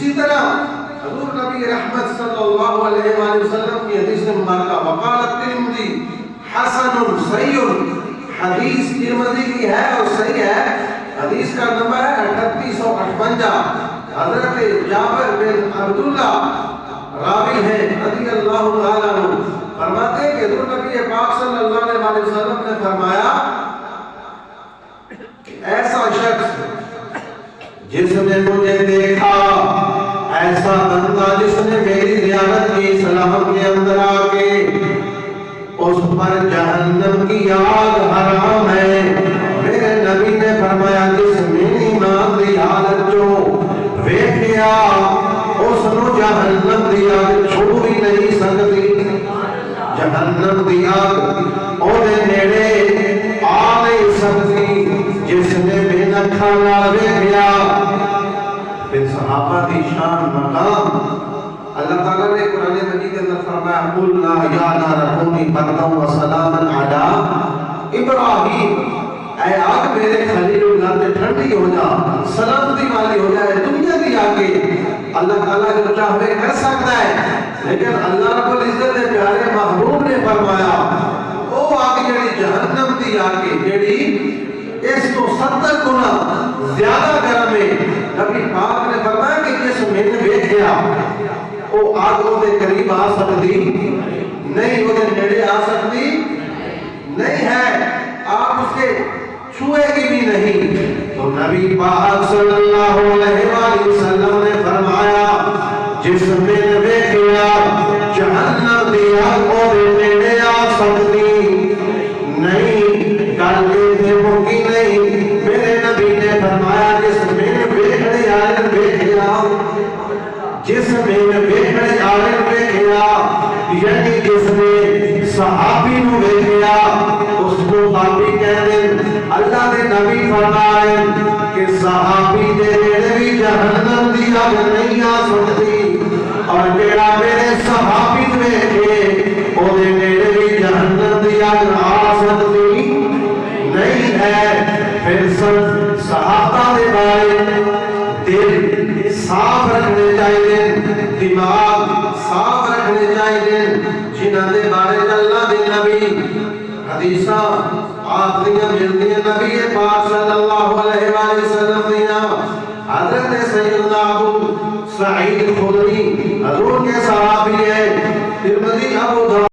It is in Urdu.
اسی طرح حضور نبی رحمت صلی اللہ علیہ وآلہ وسلم کی حدیث مبارکہ وقال الترمذی حسن صحیح، حدیث ترمذی کی ہے اور صحیح ہے، حدیث کا نمبر ہے 3858۔ حضرت جابر بن عبداللہ راوی ہیں رضی اللہ تعالیٰ عنہ، فرماتے ہیں کہ حضور نبی پاک صلی اللہ علیہ وسلم نے فرمایا کہ ایسا شخص جس نے مجھے دیکھا، ایسا بندہ جس نے میری زیارت کی سلام کے اندر آکے، اس پر جہنم کی آگ حرام ہے۔ میرے نبی نے فرمایا جس میری مان دی حالت جو ویکھیا اس نو جہنم دی آگ چھو ہی نہیں سکتی، جہنم دی آگ اونے نیڑے آ نہیں سکتی جس نے بے نکھا نال ویکھیا۔ پھر صحابہ دی شان مقام اللہ تعالیٰ نے قرآن مجید کے اندر فرمایا قُلْنَا يَا نَارَ كُونِي بَرْدًا وَسَلَامًا عَلَىٰ إِبْرَاهِيمَ، اے آگ میرے خلیل اللہ پہ ٹھنڈی ہو جا، سلامتی والی ہو جائے دنیا کی آگے۔ اللہ تعالیٰ جو چاہے کر سکتا ہے، لیکن اللہ رب العزت نے پیارے محبوب نے فرمایا وہ آگ جڑی جہنم دی آگے جڑی اس کو 70 گنا زیادہ گرم ہے۔ نبی پاک نے فرمایا کہ جس میں نے ویکھیا وہ آگ وہ دے قریب آ سکتی نہیں، وہ دے نیڑے آ سکتی نہیں ہے، آپ اس کے چھوئے گی بھی نہیں۔ تو نبی پاک صلی اللہ علیہ وآلہ وسلم نے فرمایا جس میں نے ویکھیا جہنم دی آگ وہ دے نیڑے آ سکتی نہیں، گل یہ ممکن نہیں۔ میرے نبی نے فرمایا جس میں نے ویکھنے آئے ویکھیا، جس میں نے ویکھنے آئے ویکھیا، یعنی جس نے صحابی نو ویکھیا اس کو صحابی کہتے ہیں۔ اللہ دے نبی فرمائے کہ صحابی دے نیڑے بھی جہنم دی آگ نہیں آ سکتی، اور جڑا میرے صحابی ویکھے او دے نیڑے بھی جہنم دی آگ آ سکتی نہیں ہے۔ پھر صحابہ دے بارے دل صاف رکھنے چاہیے، دماغ صاف رکھنے چاہیے، جنہاں دے بارے اللہ دے نبی حدیثاں آخریاں ملتی ہیں نبی پاک صلی اللہ علیہ وآلہ وسلم دیاں۔ حضرت سیدنا ابو سعید خدری حضور کے صحابی ہیں، ترمذی ابو